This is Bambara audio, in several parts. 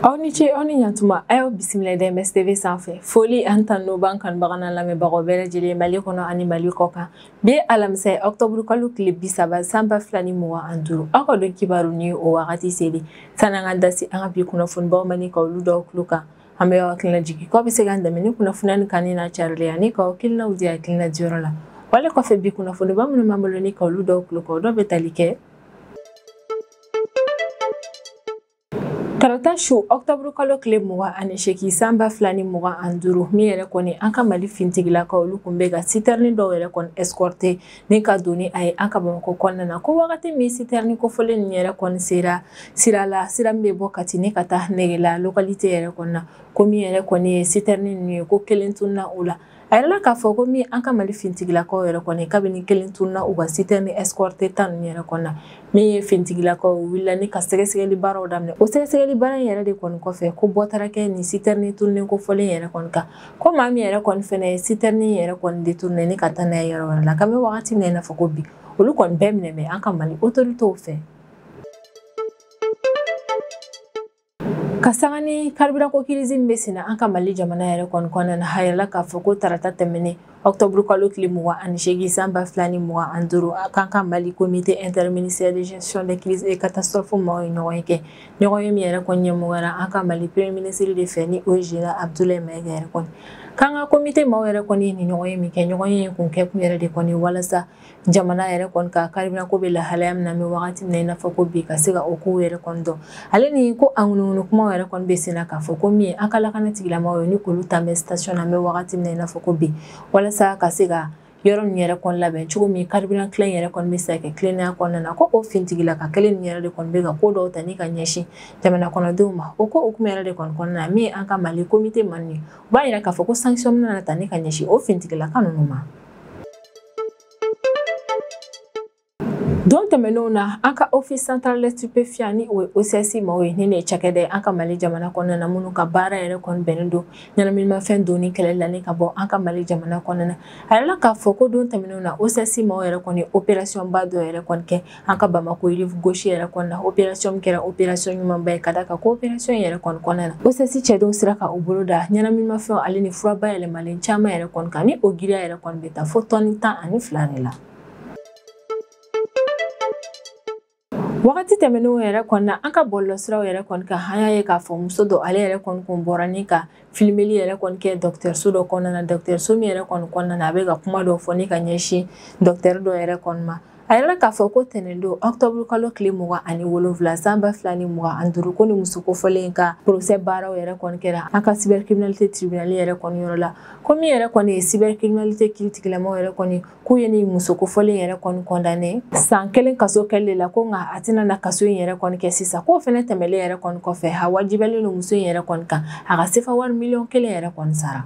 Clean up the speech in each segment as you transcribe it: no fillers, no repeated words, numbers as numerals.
Aw ni ce aw ni ɲantuma a y'aw bisimila DMS TV sanfɛ foli an tan n'o b'an kanubaga n'a lamɛnbagaw bɛɛ lajɛlen Mali kɔnɔ ani Mali kɔ kan bi alamisa ye octobre kalo tile 30 san 2025 aw ka don kibaru ni o wagati seli san'an ka da se an ka bi kunnafonibaw ma ni ka olu dɔw tulo kan an bɛ aw hakilina jigin k'aw bɛ se k'an dɛmɛ ni kunnafoniya ni kanni n'a cariliya ni k'aw hakilinaw di hakilina diyɔrɔ la wale kɔfɛ bi kunnafoniba minnu b'an bolo ni ka olu dɔw tulo kan o dɔw bɛ tali kɛ Tarata su octobre kalo tile 28 san 2025 min yɛrɛ kɔni an ka Mali fintigilakaw olu kun bɛ ka citerne dɔw yɛrɛ kɔni escorter ni ka don ni a ye an ka Bamakɔ kɔnɔna na ko wagati min citerne kofɔlen nin yɛrɛ kɔni sera sira min bɛ bɔ Kati ni ka taa Nɛgɛla localité yɛrɛ kɔni na ko min yɛrɛ kɔni ye citerne ninnu ye ko kelen tunna o la a yɛrɛ la k'a fɔ ko min an ka Mali fintigilakaw yɛrɛ kɔni kabini kelen tunna u ka citerne escorter ta ninnu yɛrɛ kɔni na min ye fintigilakaw wulila ni ka sɛgɛsɛgɛli baaraw daminɛ o sɛgɛsɛgɛli baara in yɛrɛ de kɔni kɔfɛ ko bɔtara kɛ ni citerne tunnen kofɔlen yɛrɛ kɔni kan ko maa min yɛrɛ kɔni fɛnɛ ye citerne yɛrɛ kɔni détourné ni ka taa n'a ye yɔrɔ wɛrɛ la kan bɛ wagati min na i n'a fɔ ko bi olu kɔni bɛɛ minɛ bɛ an ka Mali autoritéw fɛ ka sanga ni carburant ko crise min bɛ senna an ka Mali jamana yɛrɛ kɔni kɔnɔna na a yɛrɛla k'a fɔ ko tarata tɛmɛnen octobre kalo tile 28 san 2025 a kan ka Mali comité interministériel de gestion des crises et catastrophes maaw ye ɲɔgɔn ye kɛ ɲɔgɔn ye min yɛrɛ kɔni ɲɛmɔgɔyara an ka Mali premier ministre de fɛ ni o ye général Abdoulaye Mayiga yɛrɛ kɔni kan ka comité maaw yɛrɛ kɔni ye ni ɲɔgɔn ye min kɛ ɲɔgɔn ye kun kɛ kun yɛrɛ de kɔni walasa jamana yɛrɛ kɔni ka carburant ko bɛ lahalaya min na an bɛ wagati min na i n'a fɔ ko bi ka se ka o kow yɛrɛ kɔni dɔn ale ni ko a ŋunuŋunu kumaw yɛrɛ kɔni bɛ senna k'a fɔ ko min ye an ka lakana tigilamaaw ye ni k'olu ta bɛ station na an bɛ wagati min na i n'a fɔ ko bi walasa ka se ka yɔrɔ min yɛrɛ kɔni labɛn cogo min carburant kilan yɛrɛ kɔni bɛ se ka kɛ tilennenya kɔnɔna na ko o fintigila ka kelen nin yɛrɛ de kɔni bɛ ka ko dɔw ta ni ka ɲɛsin jamana kɔnɔdenw ma o ko hukumu yɛrɛ de kɔni kɔnɔna na min an ka Mali comité man ye u b'a yira k'a fɔ ko sanction min na ta ni ka ɲɛsin o fintigilaka ninnu ma don tɛmɛnenw na an ka office central des stupéfiants ni o ye OCS maaw ye ni ne ye cakɛda ye an ka Mali jamana kɔnɔna na minnu ka baara yɛrɛ kɔni bɛnnen don ɲɛnaminimafɛn donni kɛlɛli la ni ka bɔ an ka Mali jamana kɔnɔna na a yɛrɛla k'a fɔ ko don tɛmɛnenw na OCS maaw yɛrɛ kɔni opération ba dɔ yɛrɛ kɔni kɛ an ka Bamako rive gauche yɛrɛ kɔnɔna na opération min kɛra opération ɲumanba ye ka da kan ko opération yɛrɛ kɔni kɔnɔna na OCS cɛdenw sera ka u bolo da ɲɛnaminimafɛnw ale ni fura bayɛlɛmalen caman yɛrɛ kɔni kan ni o giriya yɛrɛ kɔni bɛ taa fo tɔni 12 de la wagati tɛmɛnenw yɛrɛ kɔni na an ka bɔlɔsiraw yɛrɛ kɔni kan an y'a ye k'a fɔ muso dɔ ale yɛrɛ kɔni kun bɔra ni ka filmeli yɛrɛ kɔni kɛ dɔgɔtɔrɔso dɔ kɔnɔna na dɔgɔtɔrɔso min yɛrɛ kɔni kɔnɔna na a bɛ ka kuma dɔw fɔ ni ka ɲɛsin dɔgɔtɔrɔ dɔ yɛrɛ kɔni ma a yɛrɛ k'a fɔ ko tɛnɛn don octobre kalo tile 27 san 2025 ko ni muso kofɔlen ka procès baaraw yɛrɛ kɔni kɛra an ka cybercriminalité tribunal yɛrɛ kɔni yɔrɔ la ko min yɛrɛ kɔni ye cybercriminalité kiiritigilamaw yɛrɛ kɔni k'u ye ni muso kofɔlen yɛrɛ kɔni condamné san 1 kaso kɛli la ko nka a tɛna na kaso in yɛrɛ kɔni kɛ sisan k'o fɛnɛ tɛmɛlen yɛrɛ kɔni kɔfɛ a wajibiyalen don muso in yɛrɛ kɔni kan a ka sefa wari miliyɔn 1 yɛrɛ kɔni sara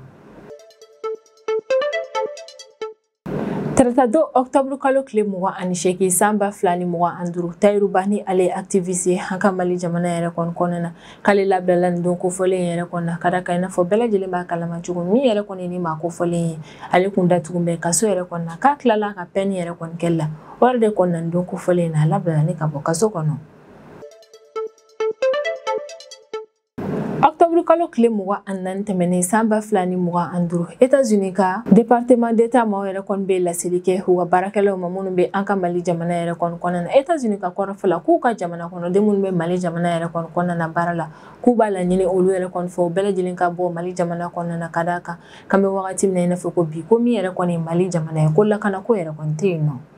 Tarata don octobre kalo tile 28 san 2025 Tayiruba ni ale ye activiste ye an ka Mali jamana yɛrɛ kɔni kɔnɔna na k'ale labilala nin don kofɔlen yɛrɛ kɔni na ka da kan i n'a fɔ bɛɛ lajɛlen b'a kalama cogo min yɛrɛ kɔni ni maa kofɔlen ye ale kun datugun bɛ kaso yɛrɛ kɔni na k'a tilala ka peine yɛrɛ kɔni kɛli la o yɛrɛ de kɔni na nin don kofɔlen na a labilala ni ka bɔ kaso kɔnɔ octobre kalo tile 24 tɛmɛnen san 2025 États-Unis ka département d'état maaw yɛrɛ kɔni bɛ laseli kɛ u ka baarakɛlaw ma minnu bɛ an ka Mali jamana yɛrɛ kɔni kɔnɔna na États-Unis ka kɔrɔfɔ la k'u ka jamana kɔnɔden minnu bɛ Mali jamana yɛrɛ kɔni kɔnɔna na baara la k'u b'a laɲini olu yɛrɛ kɔni fɛ u bɛɛ lajɛlen ka bɔ Mali jamana kɔnɔna na ka d'a kan kan bɛ wagati min na i n'a fɔ ko bi ko min yɛrɛ kɔni ye Mali jamana ye ko lakana ko yɛrɛ kɔni tɛ yen nɔ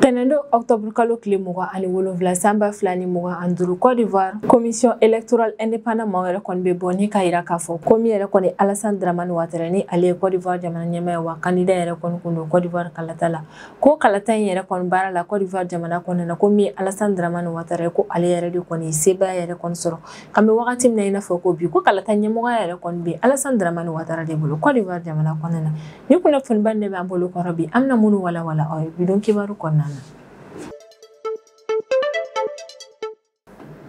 tɛnɛn don octobre kalo tile 27 san 2025 Côte d'Ivoire commission électorale indépendante maaw yɛrɛ kɔni bɛ bɔ ni ka yira k'a fɔ ko min yɛrɛ kɔni Alassane Dramane Ouattara ni ale ye Côte d'Ivoire jamana ɲɛmaa ye wa candidat yɛrɛ kɔni kun don Côte d'Ivoire kalata la ko kalata in yɛrɛ kɔni baara la Côte d'Ivoire jamana kɔnɔna na ko min Alassane Dramane Ouattara ye ko ale yɛrɛ de kɔni ye sebaya yɛrɛ kɔni sɔrɔ kan bɛ wagati min na i n'a fɔ ko bi ko kalata ɲɛmɔgɔya yɛrɛ kɔni bɛ Alassane Dramane Ouattara de bolo Côte d'Ivoire jamana kɔnɔna na ni kunnafoniba de b'an bolo kɔrɔ bi an bɛna minnu walawala aw ye bidon kibaru kɔnɔna na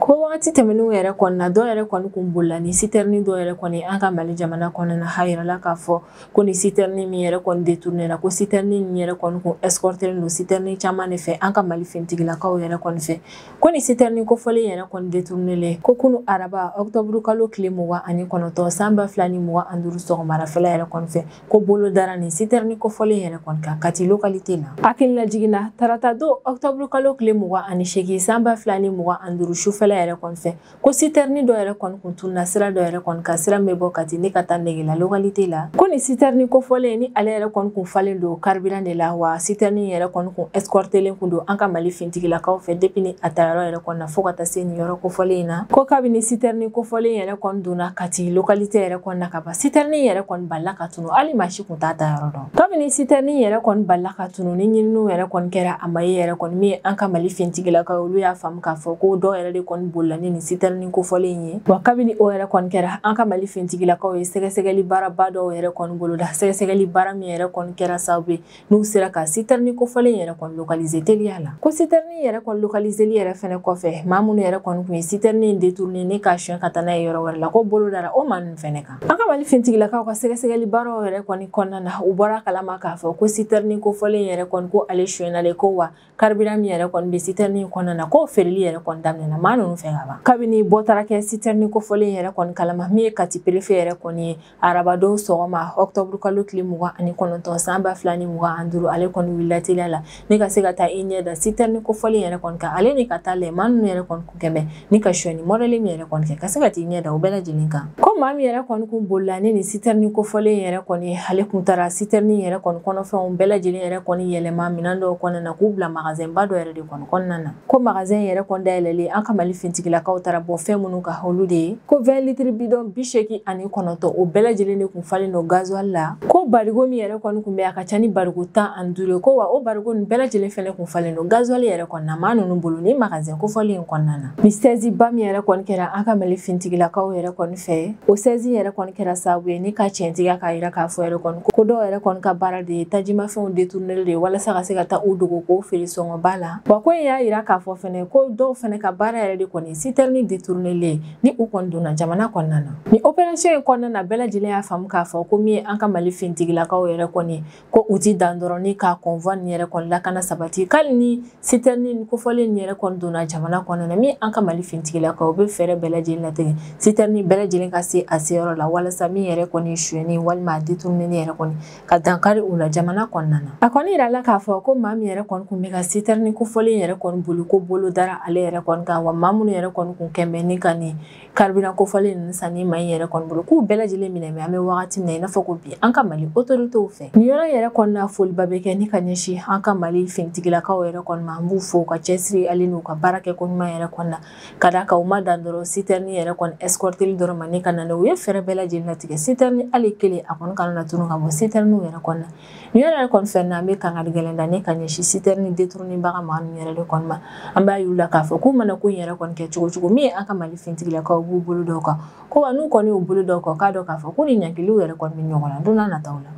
ko wagati tɛmɛnenw yɛrɛ kɔni na dɔw yɛrɛ kɔni kun bolila ni citerne dɔw yɛrɛ kɔni an ka Mali jamana kɔnɔna na a yirala k'a fɔ ko ni citerne min yɛrɛ kɔni détournera ko citerne nin yɛrɛ kɔni kun escortelen don citerne caman de fɛ an ka Mali finitigilakaw yɛrɛ kɔni fɛ ko ni citerne kofɔlen yɛrɛ kɔni détournelen ko kunu araba octobre kalo tile 29 san 2025 sɔgɔmarafɛla yɛrɛ kɔni fɛ ko bolo dara ni citerne kofɔlen yɛrɛ kɔni kan Kati localité la hakilila jiginna tarata don octobre kalo tile 28 san 2025 sufɛla yɛrɛ kɔni fɛ ko citerne dɔ yɛrɛ kɔni kun tunna sira dɔ yɛrɛ kɔni ka sira bɛ bɔ Kati ne ka taa Negela localité la ko ni citerne kofɔlen ni ale yɛrɛ kɔni kun falen don carburant de la wa citerne yɛrɛ kɔni kun escortelen kun don an ka Mali finitigilakaw fɛ depuis ni a tayɔrɔ yɛrɛ kɔni na fo ka taa se nin yɔrɔ kofɔlen in na ko kabini citerne kofɔlen yɛrɛ kɔni donna Kati localité yɛrɛ kɔni na ka ban citerne yɛrɛ kɔni balila ka tunu hali maa si kun t'a tayɔrɔ dɔn kabini citerne yɛrɛ kɔni balila ka tunu ni ɲininiw yɛrɛ kɔni kɛra a ma ye yɛrɛ kɔni min an ka Mali finitigilakaw olu y'a faamu k'a fɔ ko dɔw yɛrɛ de kɔni bolila ni citerne kofɔlen ye wa kabini o yɛrɛ kɔni kɛra an ka Mali finitigilakaw ye sɛgɛsɛgɛli baaraba dɔw yɛrɛ kɔni boloda sɛgɛsɛgɛli baara min yɛrɛ kɔni kɛra sababu ye n'u sera ka citerne kofɔlen yɛrɛ kɔni localiser teliya la ko citerne yɛrɛ kɔni localiseli yɛrɛ fɛnɛ kɔfɛ maa minnu yɛrɛ kɔni kun ye citerne détourner ne k'a siyɛn ka taa n'a ye yɔrɔ wɛrɛ la ko bolo dara o maa ninnu fɛnɛ kan an ka Mali finitigilakaw ka sɛgɛsɛgɛli baaraw yɛrɛ kɔni kɔnɔna na u bɔra kalama k'a fɔ ko citerne kofɔlen yɛrɛ kɔni ko ale siyɛnna ko wa carburant min yɛrɛ kɔni bɛ citerne in kɔnɔna na k'o feereli yɛrɛ kɔni daminɛna maa ninnu fɛ ka ban kabini bɔtara kɛ citerne kofɔlen yɛrɛ kɔni kalama min ye Kati préfet yɛrɛ kɔni ye arabadon sɔgɔma octobre kalo tile 29 san 2025 ale kɔni wulila teliya la ne ka se ka taa i ɲɛ da citerne kofɔlen yɛrɛ kɔni kan ale ni ka taa lajɛ maa ninnu yɛrɛ kɔni kun kɛmɛ ni ka siyɛnni modèle min yɛrɛ kɔni kɛ ka se ka t'i ɲɛ da o bɛɛ lajɛlen kan ko maa min yɛrɛ kɔni kun bolila ni citerne kofɔlen yɛrɛ kɔni ale kun taara citerne yɛrɛ kɔni kɔnɔfɛnw bɛɛ lajɛlen yɛrɛ kɔni yɛlɛma minɛn dɔw kɔnɔna na k'u bila magasin ba dɔ yɛrɛ de kɔni kɔnɔna na ko magasin yɛrɛ kɔni dayɛlɛlen an ka Mali finitigilakaw taara bɔ fɛn minnu ka olu de ye ko 20 litres bidon 89 o bɛɛ lajɛlen de kun falen don gasoil la ko barigo min yɛrɛ kɔni kun bɛ a ka ca ni barigo 15 ko wa o barigo nin bɛɛ lajɛlen fɛnɛ kun falen don gasoil yɛrɛ kɔni na maa ninnu bolo ni magasin kofɔlen in kɔnɔna na ni 16 ba min yɛrɛ kɔni kɛra an ka Mali finitigilakaw yɛrɛ kɔni fɛ o 16 yɛrɛ kɔni kɛra sababu ye ni ka tiɲɛtigiya k'a yira k'a fɔ yɛrɛ kɔni ko dɔw yɛrɛ kɔni ka baara de ye tajimafɛnw détourner de ye walasa ka se ka taa u dogo k'o feere sɔngɔba la wa ko in y'a yira k'a fɔ fɛnɛ ko dɔw fɛnɛ ka baara yɛrɛ de kɔni citerne détournelen ni u kɔni donna jamana kɔnɔna na ni opération in kɔnɔna na bɛɛ lajɛlen y'a faamu k'a fɔ ko min ye an ka Mali finitigilakaw yɛrɛ kɔni ko u ti dan dɔrɔn ni k'a convoi nin yɛrɛ kɔni lakana sabati k'ali ni citerne kofɔlen nin yɛrɛ kɔni donna jamana kɔnɔna na min an ka Mali finitigilakaw bɛ fɛɛrɛ bɛɛ lajɛlen latigɛ citerne bɛɛ lajɛlen ka se a seyɔrɔ la walasa min yɛrɛ kɔni suyɛnni walima a détourner yɛrɛ kɔni ka dankari u la jamana kɔnɔna na a kɔni yirala k'a fɔ ko maa min yɛrɛ kɔni kun bɛ ka citerne kofɔlen yɛrɛ kɔni boli ko bolo dara ale yɛrɛ kɔni kan wa maa minnu yɛrɛ kɔni kun kɛnbɛ ni ka nin carburant kofɔlen ninnu sanni maa in yɛrɛ kɔni bolo k'u bɛɛ lajɛlen minɛ an bɛ wagati min na i n'a fɔ ko bi an ka Mali autoritéw fɛ nin yɔrɔ yɛrɛ kɔni na foliba bɛ kɛ ni ka ɲɛsin an ka Mali finitigilakaw yɛrɛ kɔni ma an b'u fo ka cɛsiri ale n'u ka baara kɛ ko ɲuman yɛrɛ kɔni na ka d'a kan u ma dan dɔrɔn citerne yɛrɛ kɔni escorteli dɔrɔn ma ni ka na u ye fɛɛrɛ bɛɛ lajɛlen latigɛ citerne hali kelen a kɔni kana na tunu ka bɔ citernew yɛrɛ kɔni na nin yɔrɔ yɛrɛ kɔni fɛn na an bɛ kangari gɛlɛn da ni ka ɲɛsin citerne détourner baga maa ninnu yɛrɛ de kɔni ma an b'a y'u la k'a fɔ k'u mana ko in yɛrɛ kɔni kɛ cogo cogo min ye an ka Mali finitigilakaw b'u bolo dɔw kan ko wa n'u kɔni y'u bolo dɔw kan k'a dɔn k'a fɔ ko ni ɲankiliw yɛrɛ kɔni bɛ ɲɔgɔn na don n'a nataw la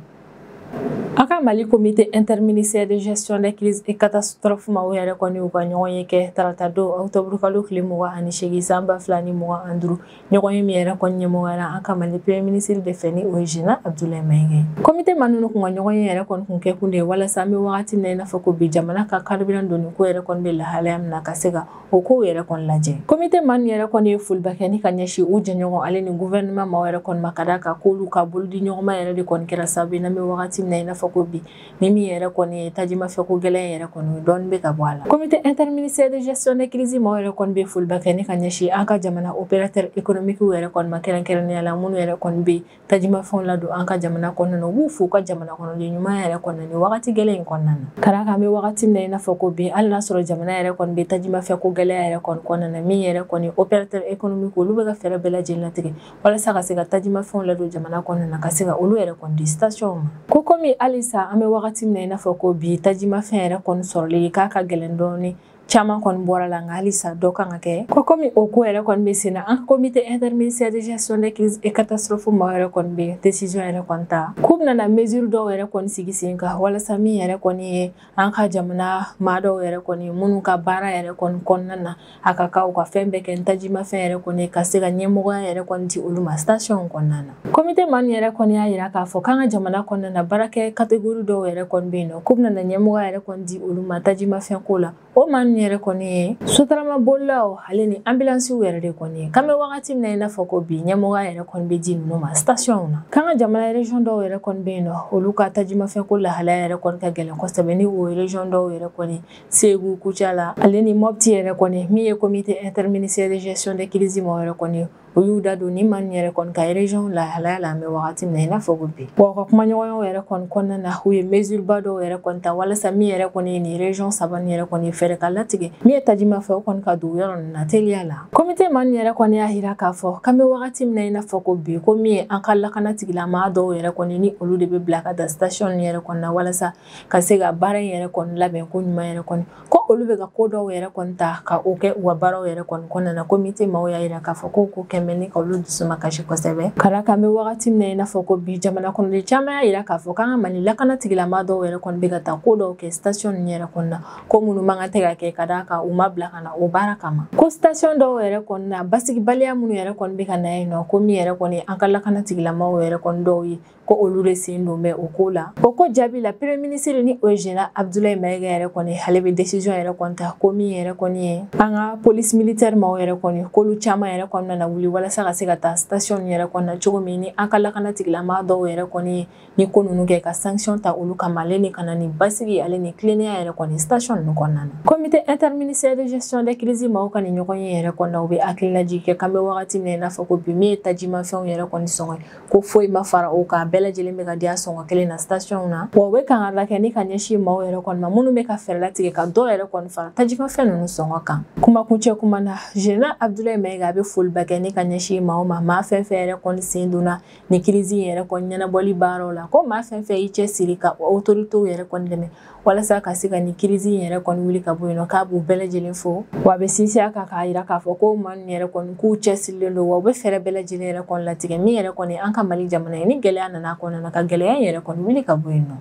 an ka Mali comité interministériel de gestion des crises et catastrophes ma o yɛrɛ kɔni y'u ka ɲɔgɔn ye kɛ tarata don octobre kalo tile 28 san 2025 ɲɔgɔn ye min yɛrɛ kɔni ɲɛmɔgɔyara an ka Mali premier ministre de fɛ ni o ye Général Abdoulaye Maïga comité ma ninnu kun ka ɲɔgɔn ye yɛrɛ kɔni kun kɛ kun de ye walasa an bɛ wagati min na i n'a fɔ ko bi jamana ka carburant donni ko yɛrɛ kɔni bɛ lahalaya min na ka se ka o kow yɛrɛ kɔni lajɛ comité ma ninnu yɛrɛ kɔni ye foliba kɛ ni ka ɲɛsin u jɛɲɔgɔn ale ni gouvernement ma yɛrɛ kɔni ma ka d'a kan k'olu ka bolodi ɲɔgɔnma yɛrɛ de kɔni kɛra sababu ye n'an bɛ wagati min na i n'a fɔ ko bi ni min yɛrɛ kɔni ye tajimafɛ ko gɛlɛn yɛrɛ kɔni dɔɔni bɛ ka bɔ a la comité interministériel de gestion des crises ma yɛrɛ kɔni bɛ foliba kɛ ni ka ɲɛsin an ka jamana opérateur économique yɛrɛ kɔni ma kɛrɛnkɛrɛnnenya la minnu yɛrɛ kɔni bɛ tajimafɛnw ladon an ka jamana kɔnɔna na u b'u fo ka jamana kɔnɔden ɲuman yɛrɛ kɔnɔna ni wagati gɛlɛn in kɔnɔna na ka d'a kan an bɛ wagati min na i n'a fɔ ko bi hali n'a sɔrɔ jamana yɛrɛ kɔni bɛ tajimafɛ ko gɛlɛya yɛrɛ kɔni kɔnɔna na min yɛrɛ kɔni opérateur économique olu bɛ ka fɛɛrɛ bɛɛ lajɛlen latigɛ walasa ka se ka tajimafɛnw ladon jamana kɔnɔna na ka se ka olu yɛrɛ kɔni di station ma ko komi halisa an bɛ wagati min na i n'a fɔ ko bi tajimafɛn yɛrɛ kɔni sɔrɔli k'a ka gɛlɛn dɔɔni caman kɔni bɔra la nka halisa dɔ kan ka kɛ ko komi o ko yɛrɛ kɔni bɛ sen na an comité interministériel de gestion des crises et catastrophes maaw yɛrɛ kɔni bɛ décision yɛrɛ kɔni ta k'u bɛna mesure dɔw yɛrɛ kɔni sigi sen kan walasa min yɛrɛ kɔni ye an ka jamana maa dɔw yɛrɛ kɔni minnu ka baara yɛrɛ kɔni kɔnɔna na a ka kan u ka fɛn bɛɛ kɛ ntajimafɛn yɛrɛ kɔni ka se ka ɲɛmɔgɔya yɛrɛ kɔni di olu ma station kɔnɔna na comité maa min yɛrɛ kɔni y'a yira k'a fɔ k'an ka jamana kɔnɔna na baarakɛ catégorie dɔw yɛrɛ kɔni bɛ yen nɔ k'u bɛna ɲɛmɔgɔya yɛrɛ kɔni di olu ma tajimafɛn ko la o maa min yɛrɛ kɔni ye sotarama bolilaw ale ni ambulance yɛrɛ de kɔni ye k'an bɛ wagati min na i n'a fɔ ko bi ɲɛmɔgɔya yɛrɛ kɔni bɛ di ninnu ma station na k'an ka jamana région dɔw yɛrɛ kɔni bɛ yen nɔ olu ka tajimafɛn ko lahalaya yɛrɛ kɔni ka gɛlɛn kosɛbɛ ni o région dɔw yɛrɛ kɔni Segu Kucala ale ni Mopti yɛrɛ kɔni min ye comité interministériel de gestion des crises maaw yɛrɛ kɔni o y'u da don ni maa min yɛrɛ kɔni ka région lahalaya la an bɛ wagati min na i n'a fɔ ko bi wa ka kumaɲɔgɔnyaw yɛrɛ kɔni kɔnɔna na u ye mesure ba dɔw yɛrɛ kɔni ta walasa min yɛrɛ kɔni ye nin région saba nin yɛrɛ kɔni fɛɛrɛ ka latigɛ min ye tajimafɛn o kɔni ka don yɔrɔ ninnu na teliya la comité maa min yɛrɛ kɔni y'a jira k'a fɔ k'an bɛ wagati min na i n'a fɔ ko bi ko min ye an ka lakana tigilamaa dɔw yɛrɛ kɔni ni olu de bɛ bila ka da station nin yɛrɛ kɔni na walasa ka se ka baara in yɛrɛ kɔni labɛn ko ɲuman yɛrɛ kɔni ko olu bɛ ka ko dɔw yɛrɛ kɔni ta ka o kɛ u ka baaraw yɛrɛ kɔni kɔnɔna na comité maaw y'a jira k'a fɔ ko kɛmɛ ni ka olu dusuma kasi kosɛbɛ ka da kan bɛ wagati min na i n'a fɔ ko bi jamana kɔnɔden caman y'a jira k'a fɔ k'an ka Mali lakana tigilamaa dɔw yɛrɛ kɔni bɛ ka taa ko dɔw kɛ station nin yɛrɛ kɔni na ko minnu man kan tɛ ka kɛ ka da kan u ma bila ka na o baara kama ko station dɔw yɛrɛ kɔni na basigibaliya minnu yɛrɛ kɔni bɛ ka na yen nɔ ko min yɛrɛ kɔni an ka lakana tigilamaaw yɛrɛ kɔni dɔw ye ko olu de sen don bɛ o ko la o ko jaabi la premier ministre ni o ye général Abdoulaye Mayiga yɛrɛ kɔni ale bɛ décision yɛrɛ kɔni ta ko min yɛrɛ kɔni ye an ka police militaire maaw yɛrɛ kɔni k'olu caman yɛrɛ kɔni nana wuli walasa ka se ka taa station yɛrɛ kɔni na cogo min ni an ka lakana tigilamaa dɔw yɛrɛ kɔni ye ni ko ninnu kɛ ka sanction ta olu kama ale ni kana ni basigi ale ni tilennenya yɛrɛ kɔni station ninnu kɔnɔna na comité interministériel de gestion des crises maaw ka ni ɲɔgɔn ye yɛrɛ kɔni na u bɛ hakilinaji kɛ k'an bɛ wagati min na i n'a fɔ ko bi min ye tajimafɛnw yɛrɛ kɔni sɔngɔ ko foyi ma fara o kan bɛɛ lajɛlen bɛ ka di a sɔngɔ kelen na station na wa u bɛ kan ka lakɛ ni ka ɲɛsin maaw yɛrɛ kɔni ma minnu bɛ ka fɛɛrɛ latigɛ ka dɔw yɛrɛ kɔni fara tajimafɛn ninnu sɔngɔ kan kuma kuncɛ kuma na général Abdoulaye Mayiga a bɛ foliba kɛ ni ka ɲɛsin maaw ma maa fɛn fɛn yɛrɛ kɔni sen donna ni crise yɛrɛ kɔni ɲɛnabɔli baaraw la ko maa fɛn fɛn y'i cɛsiri ka autorités yɛrɛ kɔni dɛmɛ walasa ka se ka ni crise yɛrɛ kɔni wuli ka bɔ yen nɔ k'a b'u bɛɛ lajɛlen fo wa a bɛ sinsin a kan k'a jira k'a fɔ ko maa ninnu yɛrɛ kɔni k'u cɛsirilen don wa u bɛ fɛɛrɛ bɛɛ lajɛlen yɛrɛ kɔni latigɛ min yɛrɛ kɔni an ka Mali jamana ye ni gɛlɛya nana kɔnɔna na ka gɛlɛya in yɛrɛ kɔni wuli ka bɔ yen nɔ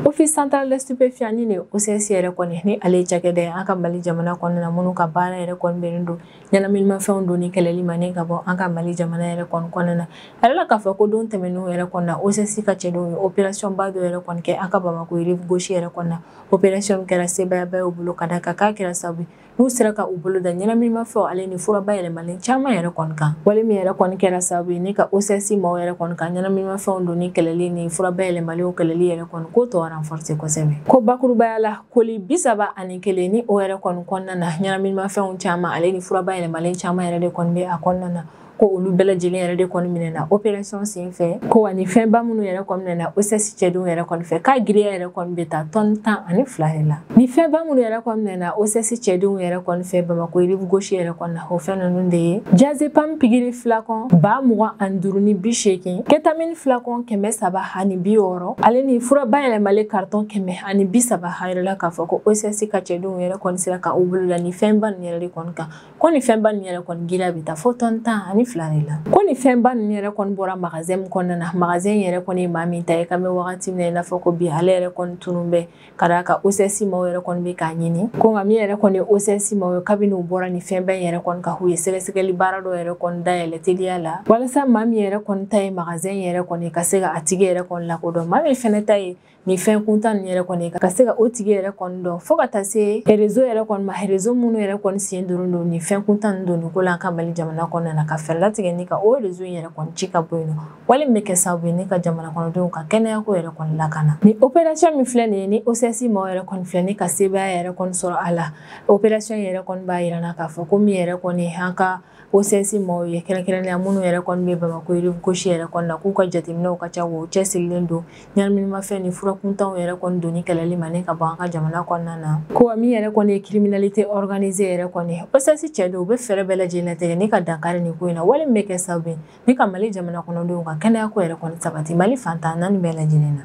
Office central de stupéfiants ni OCS yɛrɛ kɔni ni ale cakɛda ye an ka Mali jamana kɔnɔna na minnu ka baara yɛrɛ kɔni bɛnnen don ɲɛnaminimafɛnw donni kɛlɛli ma ni ka bɔ an ka Mali jamana yɛrɛ kɔni kɔnɔna na a yɛrɛ la k'a fɔ ko don tɛmɛnenw yɛrɛ kɔnɔna na OCS ka cɛdenw ye opération ba dɔ yɛrɛ kɔni kɛ an ka Bamako rive gauche yɛrɛ kɔnɔna na opération kɛra sebayaba y'u bolo ka da kan k'a kɛra sababu n'u sera ka u bolo da ɲɛnaminimafɛnw ale ni furaba yɛlɛmalen caman yɛrɛ kɔni kan wale min yɛrɛ kɔni kɛra sababu ye ni ka OCS maaw yɛrɛ kɔni ka ɲɛnaminimafɛnw donni kɛlɛli ni furaba yɛlɛmalenw kɛlɛli yɛrɛ kɔni k'o tɔ renforcer kosɛbɛ ko bakurubaya la koli 31 ni o yɛrɛ kɔni kɔnɔna na ɲɛnaminimafɛnw caman ale ni furaba yɛlɛmalen caman yɛrɛ de kɔni bɛ a kɔnɔna na ko olu bɛɛ lajɛlen yɛrɛ de kɔni minɛna opération sen fɛ ko wa ni fɛnba minnu yɛrɛ kɔni minɛna OCS cɛdenw yɛrɛ kɔni fɛ k'a giriya yɛrɛ kɔni bɛ taa tonne 12 de la ni fɛnba minnu yɛrɛ kɔni minɛna OCS cɛdenw yɛrɛ kɔni fɛ Bamako rive gauche yɛrɛ kɔni na o fɛn ninnu de ye diazepam pikiri flacon 25 ni 80 ketamine flacon 360 ale ni furaba yɛlɛmalen carton 130 a yɛrɛ la k'a fɔ ko OCS ka cɛdenw yɛrɛ kɔni sera ka u bolo la ni fɛnba ninnu yɛrɛ de kɔni kan ko ni fɛnba ninnu yɛrɛ kɔni giriya bɛ taa fo tonne 10 de la ko ni fɛnba ninnu yɛrɛ kɔni bɔra magasin min kɔnɔna na magasin yɛrɛ kɔni ye maa min ta ye kan bɛ wagati min na i n'a fɔ ko bi ale yɛrɛ kɔni tunun bɛ ka d'a kan OCS maaw yɛrɛ kɔni bɛ k'a ɲini ko nka min yɛrɛ kɔni ye OCS maaw ye kabini u bɔra ni fɛnba in yɛrɛ kɔni kan u ye sɛgɛsɛgɛli baara dɔ yɛrɛ kɔni dayɛlɛ teliya la walasa maa min yɛrɛ kɔni ta ye magasin yɛrɛ kɔni ka se ka a tigi yɛrɛ kɔni lakodɔn maa min fɛnɛ ta ye ni fɛn kuntan ninnu yɛrɛ kɔni ka se ka o tigi yɛrɛ kɔni dɔn fo ka taa se réseau yɛrɛ kɔni ma réseau minnu yɛrɛ kɔni sen donnen don ni fɛn kuntan ninnu donni ko la an ka Mali jamana kɔnɔna na ka fɛɛrɛ latigɛ ni ka o réseau in yɛrɛ kɔni ci ka bɔ yen nɔ wale min bɛ kɛ sababu ye ni ka jamana kɔnɔdenw ka kɛnɛyako yɛrɛ kɔni lakana ni opération min filɛ nin ye ni OCS maaw yɛrɛ kɔni filɛ ni ka sebaya yɛrɛ kɔni sɔrɔ a la opération yɛrɛ kɔni b'a yira na k'a fɔ ko min yɛrɛ kɔni an ka OCS maaw ye kɛrɛnkɛrɛnnenya minnu yɛrɛ kɔni bɛ Bamako rive gauche yɛrɛ kɔni na k'u ka jateminɛw ka ca wa u cɛsirilen don ɲɛnaminimafɛn ni fura kuntanw yɛrɛ kɔni donni kɛlɛli ma ni ka bɔ an ka jamana kɔnɔna na ko wa min yɛrɛ kɔni ye criminalité organisée yɛrɛ kɔni OCS cɛdenw u bɛ fɛɛrɛ bɛɛ lajɛlen latigɛ ni ka dankari nin ko in na wale min bɛ kɛ sababu ye ni ka Mali jamana kɔnɔdenw ka kɛnɛyako yɛrɛ kɔni sabati Mali fantan naani bɛɛ lajɛlen na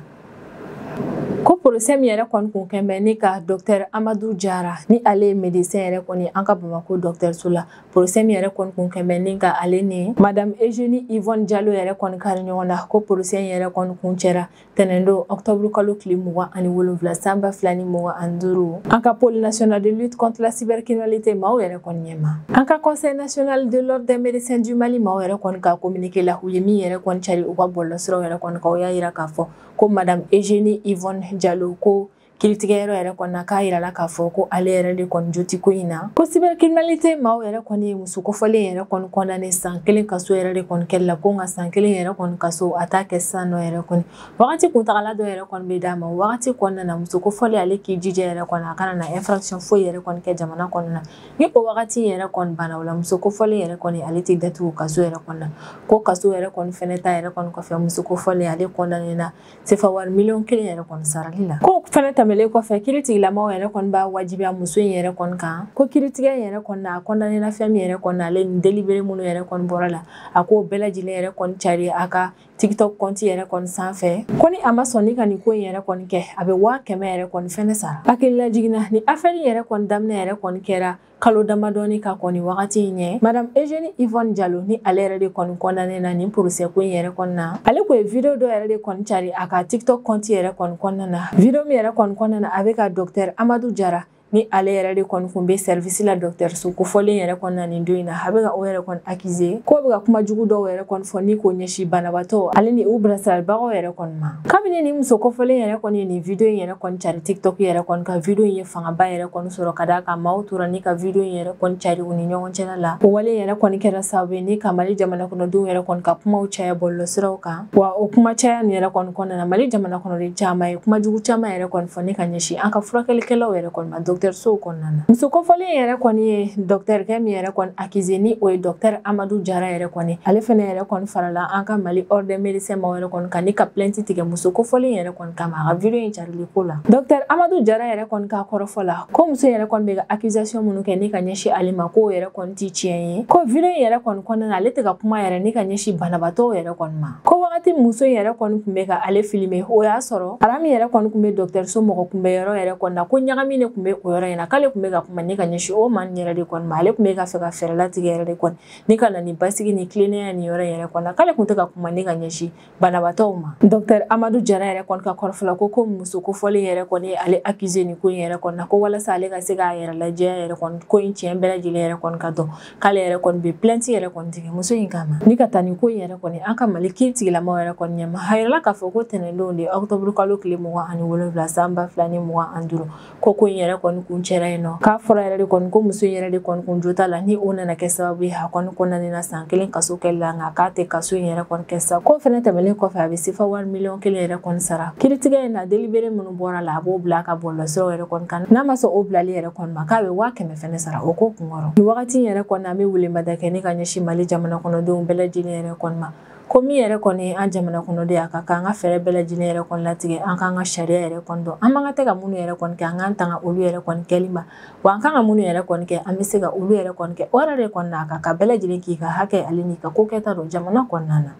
ko procès mi yɛrɛ kɔni kun kɛnbɛ ni ka Dr Amadou Diarra ni ale médecin yɛrɛ kɔni an ka Bamako dɔgɔtɔrɔso la. Procès mi yɛrɛ kɔni kun kɛnbɛ ni ka ale ni Madame Eugénie Yvonne Diallo yɛrɛ kɔni kari ɲɔgɔn na. Ko procès yɛrɛ kɔni kun cɛra tɛnɛndo octobre kalo tile 27 san 2025. An ka pôle national de lutte contre la cybercriminalité maaw yɛrɛ kɔni ɲɛma. An ka conseil national de l'ordre des médecins du Mali maaw yɛrɛ kɔni ka communiqué la u ye min yɛrɛ kɔni cari u ka bɔlɔsiraw yɛrɛ kɔni ka o y'a yira k'a fɔ ko Madame Eugénie Yvonne Diallo ko kiritigɛyɔrɔ yɛrɛ kɔni na k'a yirala k'a fɔ ko ale yɛrɛ de kɔni jo tɛ ko in na. Ko cybercriminalité maaw yɛrɛ kɔni ye muso kofɔlen yɛrɛ kɔni condamné san 1 kaso yɛrɛ de kɔni kɛli la ko nka san 1 yɛrɛ kɔni kaso a t'a kɛ sisan nɔ yɛrɛ kɔni. Wagati kuntagala dɔ yɛrɛ kɔni bɛ d'a ma. Wagati kɔnɔna na muso kofɔlen ale k'i jija yɛrɛ kɔni a kana na infraction foyi yɛrɛ kɔni kɛ jamana kɔnɔ na. Ni o wagati yɛrɛ kɔni banna o la muso kofɔlen yɛrɛ kɔni ale tɛ datugu kaso yɛrɛ kɔni na. Ko kaso yɛrɛ kɔni fɛnɛ ta yɛrɛ kɔni kɔfɛ muso kofɔlen ale condamné na CFA wari miliyɔn 1 yɛrɛ kɔni sarali la. Ko fɛnɛ tɛmɛlen kɔfɛ kiiritigilamaw yɛrɛ kɔni b'a wajibiya muso in yɛrɛ kɔni kan. Ko kiiritigɛ yɛrɛ kɔni na a condamné na fɛn min yɛrɛ kɔni na ale ni délibéré minnu yɛrɛ kɔni bɔra la a k'o bɛɛ lajɛlen yɛrɛ kɔni cari a ka TikTok compte yɛrɛ kɔni sanfɛ. Ko ni a ma sɔn ni ka nin ko in yɛrɛ kɔni kɛ a bɛ 500 yɛrɛ kɔni fɛnɛ sara. Hakilila jiginna ni affaire yɛrɛ kɔni daminɛ yɛrɛ kɔni kɛra kalo damadɔni ka kɔni wagati in ɲɛ. Madame Eugénie Yvonne Diallo ni ale yɛrɛ de kɔni condamné na nin procès ko in yɛrɛ kɔni na. Ale ko ye vidéo dɔ yɛrɛ de kɔni cari a ka TikTok compte yɛrɛ kɔni kɔnɔna na. Vidéo min yɛrɛ kɔni kɔnɔna na a bɛ ka Dr Amadou Diarra ni ale yɛrɛ de kɔni kun bɛ service la dɔgɔtɔrɔso kofɔlen yɛrɛ kɔni na nin don in na a bɛ ka o yɛrɛ kɔni accusé ko bɛ ka kuma jugu dɔw yɛrɛ kɔni fɔ ni k'o ɲɛsin banabaatɔ ale ni u bilasiralibagaw yɛrɛ kɔni ma. Kabini ni muso kofɔlen yɛrɛ kɔni ye nin vidéo in yɛrɛ kɔni cari TikTok yɛrɛ kɔni ka vidéo in ye fangaba yɛrɛ kɔni sɔrɔ ka d'a kan maaw tora ni ka vidéo in yɛrɛ kɔni cari u ni ɲɔgɔn cɛla la. O wale yɛrɛ kɔni kɛra sababu ye ni ka Mali jamana kɔnɔdenw yɛrɛ kɔni ka kumaw caya bɔlɔlɔsiraw kan. Wa o kuma caya nin yɛrɛ kɔni kɔnɔna na Mali jamana kɔnɔden caman ye kuma jugu caman yɛrɛ kɔni fɔ ni ka ɲɛsin an ka furakɛlikɛlaw yɛrɛ kɔni ma dɔgɔtɔrɔsow kɔnɔna na. Muso kofɔlen yɛrɛ kɔni ye docteur kɛ min yɛrɛ kɔni accusé ni o ye Dr Amadou Diarra yɛrɛ kɔni ale fɛnɛ yɛrɛ kɔni farala an ka Mali ordre des médecins maaw yɛrɛ kɔni kan ni ka plainte tigɛ muso kofɔlen yɛrɛ kɔni kama a ka vidéo in carili ko la. Dr Amadou Diarra yɛrɛ kɔni ka kɔrɔfɔ la ko muso yɛrɛ kɔni bɛ ka accusation minnu kɛ ni ka ɲɛsin ale ma k'o yɛrɛ kɔni tɛ tiɲɛ ye. Ko vidéo in yɛrɛ kɔni kɔnɔna na ale tɛ ka kuma yɛrɛ ni ka ɲɛsin banabaatɔw yɛrɛ kɔni ma. Ko wagati muso in yɛrɛ kɔni kun bɛ ka ale filmer o y'a sɔrɔ ara min yɛrɛ kɔni kun bɛ dɔgɔtɔrɔso mɔgɔ kunbɛn yɔrɔ yɛrɛ kɔni na ko ɲagami de kun bɛ o yɔrɔ in na k'ale kun bɛ ka kuma ni ka ɲɛsin o man yɛrɛ de kɔni ma ale kun bɛ ka fɛ ka fɛɛrɛ latigɛ yɛrɛ de kɔni ni ka na ni basigi ni tilennenya ni yɔrɔ yɛrɛ kɔni na k'ale kun tɛ ka kuma ni ka ɲɛsin banabaatɔw ma. Dr Amadou Diarra yɛrɛ kɔni ka kɔrɔfɔla ko muso kofɔlen yɛrɛ kɔni ye ale accusé ni ko in yɛrɛ kɔni na ko walasa ale ka se k'a yɛrɛ lajɛya yɛrɛ kɔni ko in tiɲɛ bɛɛ lajɛlen yɛrɛ kɔni ka dɔn k'ale yɛrɛ kɔni bɛ plainte yɛrɛ kɔni tigɛ muso in kama ni ka taa ni ko in yɛrɛ kɔni an ka Mali kiiritigilamaw yɛrɛ kɔni ɲɛma a yirala k'a fɔ ko tɛnɛndon de octobre kalo tile 27 san 2025 ko in yɛrɛ kɔni kun cɛra yen nɔ k'a fɔra yɛrɛ de kɔni ko muso in yɛrɛ de kɔni kun jo t'a la ni o nana kɛ sababu ye a kɔni condamné na san 1 kaso kɛli la nka k'a tɛ kaso in yɛrɛ kɔni kɛ sa ko fɛnɛ tɛmɛlen kɔfɛ a bɛ CFA wari miliyɔn 1 yɛrɛ kɔni sara kiiritigɛ in na délibéré minnu bɔra la a b'o bila a ka bɔlɔlɔsiraw yɛrɛ kɔni kan n'a ma sɔn o bilali yɛrɛ kɔni ma k'a bɛ 500 fɛnɛ sara o ko kun kɔrɔ. Nin wagati in yɛrɛ kɔni an bɛ welemada kɛ ni ka ɲɛsin Mali jamana kɔnɔdenw bɛɛ lajɛlen yɛrɛ kɔni ma ko min yɛrɛ kɔni an jamana kɔnɔden a ka kan an ka fɛɛrɛ bɛɛ lajɛlen yɛrɛ kɔni latigɛ an k'an ka sariya yɛrɛ kɔni dɔn an man ka tɛ ka minnu yɛrɛ kɔni kɛ an k'an tanga olu yɛrɛ kɔni kɛli ma wa an kan ka minnu yɛrɛ kɔni kɛ an bɛ se ka olu yɛrɛ kɔni kɛ o yɛrɛ de kɔni na a ka kan bɛɛ lajɛlen k'i ka hakɛ ale n'i ka ko kɛta dɔn jamana kɔnɔna na.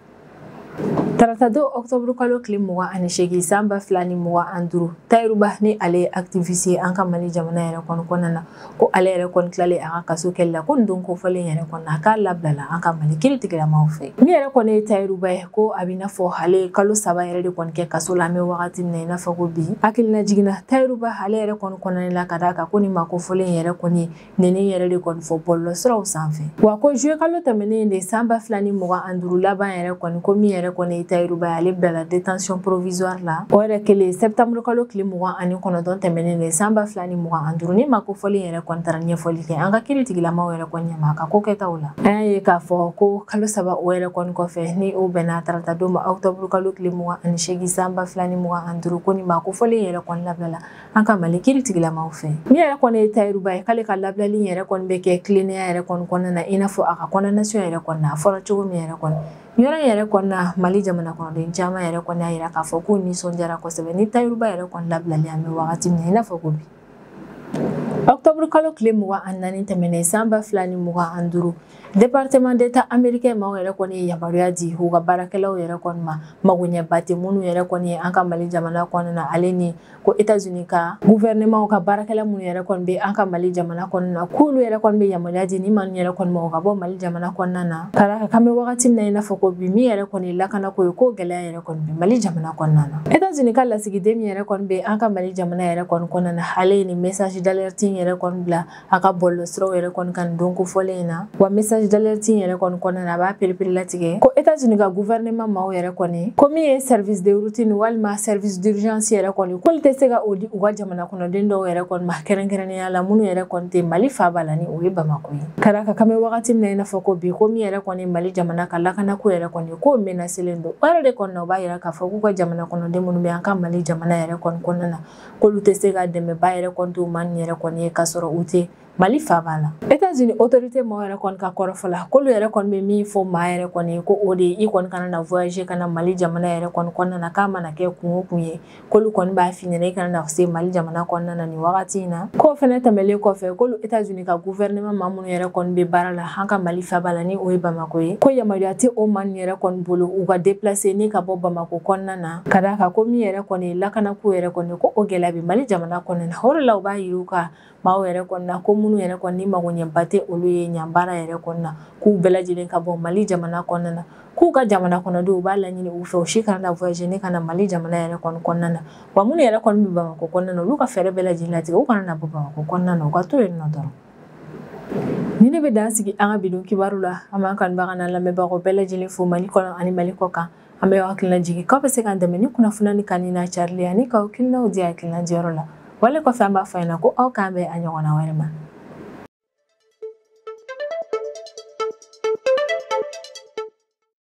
Tarata don octobre kalo tile 28 san 2025 Tayiruba ni ale ye activiste ye an ka Mali jamana yɛrɛ kɔni kɔnɔna na ko ale yɛrɛ kɔni tilalen a ka kaso kɛli la ko nin don kofɔlen yɛrɛ kɔni a k'a labilala an ka Mali kiiritigilamaw fɛ. Min yɛrɛ kɔni ye Tayiruba ye ko a bɛ i n'a fɔ ale kalo 3 yɛrɛ de kɔni kɛ kaso la an bɛ wagati min na i n'a fɔ ko bi hakilina jiginna Tayiruba ale yɛrɛ kɔni kɔnɔna la ka d'a kan ko nin ma kofɔlen yɛrɛ kɔni nɛni yɛrɛ de kɔni fɔ bɔlɔlɔsiraw sanfɛ wa ko juillet kalo tɛmɛnen de san 2025 laban yɛrɛ kɔni ko min yɛrɛ kɔni ye Tayiruba ale bilala détention provisoire la o yɛrɛ kelen septembre kalo tile 29 tɛmɛnen de san 2025 ni ma kofɔlen yɛrɛ kɔni taara ɲɛfɔli kɛ an ka kiiritigilamaw yɛrɛ kɔni ɲɛma a ka ko kɛtaw la an y'a ye k'a fɔ ko kalo 3 o yɛrɛ kɔni kɔfɛ ni o bɛnna tarata don ma octobre kalo tile 28 san 2025 ko ni ma kofɔlen yɛrɛ kɔni labilala an ka Mali kiiritigilamaw fɛ min yɛrɛ kɔni ye Tayiruba ye k'ale ka labilali yɛrɛ kɔni bɛ kɛ tilennenya yɛrɛ kɔni kɔnɔna na i n'a fɔ a ka condamnation yɛrɛ kɔni na a fɔra cogo min yɛrɛ kɔni yɔrɔ yɛrɛ kɔni na Mali jamana kɔnɔden caman yɛrɛ kɔni y'a yira k'a fɔ k'u nisɔndiyara kosɛbɛ ni Tayiruba yɛrɛ kɔni labilali an bɛ wagati min na i n'a fɔ ko bi octobre kalo tile 24 tɛmɛnen san 2025 Département d'État américain ma yɛrɛ kɔni yamaruya di u ka baarakɛlaw yɛrɛ kɔni ma magoɲɛba tɛ minnu yɛrɛ kɔni an ka Mali jamana kɔnɔna na ale ni ko États-Unis ka gouvernement ka baarakɛla minnu yɛrɛ kɔni bɛ an ka Mali jamana kɔnɔna na k'olu yɛrɛ kɔni bɛ yamaruya di ni maa yɛrɛ kɔni ma u ka bɔ Mali jamana kɔnɔna na kala kan bɛ wagati min na i n'a fɔ ko bi min yɛrɛ kɔni lakana ko ye ko gɛlɛya yɛrɛ kɔni bɛ Mali jamana kɔnɔna na États-Unis ka lasigiden min yɛrɛ kɔni bɛ an ka Mali jamana yɛrɛ kɔni kɔnɔna na ale ni message d'alerte yɛrɛ kɔni bila a ka bɔlɔsiraw yɛrɛ kɔni kan don ko fɔlen na wa message d'alerte yɛrɛ kɔni kɔnɔna na a b'a perepere latigɛ ko États-Unis ka gouvernement maaw yɛrɛ kɔni ko min ye service de routine walima service d'urgence yɛrɛ kɔni k'olu tɛ se ka o di u ka jamana kɔnɔden dɔw yɛrɛ kɔni ma kɛrɛnkɛrɛnnenya la minnu yɛrɛ kɔni tɛ Mali faaba la ni o ye Bamako ye ka d'a kan kan bɛ wagati min na i n'a fɔ ko bi ko min yɛrɛ kɔni Mali jamana ka lakanako yɛrɛ kɔni k'o menacelen don o yɛrɛ de kɔni na o b'a yira k'a fɔ k'u ka jamana kɔnɔden minnu bɛ an ka Mali jamana yɛrɛ kɔni kɔnɔna na k'olu tɛ se ka dɛmɛba yɛrɛ kɔni t'u ma nin yɛrɛ kɔni ye k'a sɔrɔ u tɛ Mali faaba la États-Unis autorité maaw yɛrɛ kɔni ka kɔrɔfɔ la k'olu yɛrɛ kɔni bɛ min fɔ maa yɛrɛ kɔni ko o de ye i kɔni kana na voyager kana Mali jamana yɛrɛ kɔni kɔnɔna na k'a mana kɛ kun o kun ye k'olu kɔni b'a f'i ɲɛna i kana na se Mali jamana kɔnɔna na nin wagati in na k'o fɛnɛ tɛmɛlen kɔfɛ k'olu États-Unis ka gouvernement maa minnu yɛrɛ kɔni bɛ baara la an ka Mali faaba la ni o ye Bamako ye ko yamaruya tɛ o maa ninnu yɛrɛ kɔni bolo u ka déplacer ni ka bɔ Bamako kɔnɔna na ka d'a kan ko min yɛrɛ kɔni lakanako yɛrɛ kɔni ko o gɛlɛya bɛ Mali jamana kɔnɔna na o de la u b'a yir'u ka maaw yɛrɛ kɔni na ko minnu yɛrɛ kɔni ni magoɲɛba tɛ olu ye ɲan baara yɛrɛ kɔni na k'u bɛɛ lajɛlen ka bɔ Mali jamana kɔnɔna na k'u ka jamana kɔnɔdenw u b'a laɲini u fɛ u si kana na voyager ne kana Mali jamana yɛrɛ kɔni kɔnɔna na wa minnu yɛrɛ kɔni bɛ Bamako kɔnɔna na olu ka fɛɛrɛ bɛɛ lajɛlen latigɛ u kana na bɔ Bamako kɔnɔna na u ka to yen nɔ dɔrɔn ni ne bɛ dan sigi an ka bidon kibaru la an b'an kanubaga n'an lamɛnbagaw bɛɛ lajɛlen fo Mali kɔnɔ ani Mali kɔ kan an bɛ hakilina jigin k'aw bɛ se k'an dɛmɛ ni kunnafoni ni kanni n'a carili ani ka hakilinaw di hakilina diyɔrɔ la wale kɔfɛ an b'a fɔ a ɲɛna ko aw k'an bɛn a ɲɔgɔnna wɛrɛ ma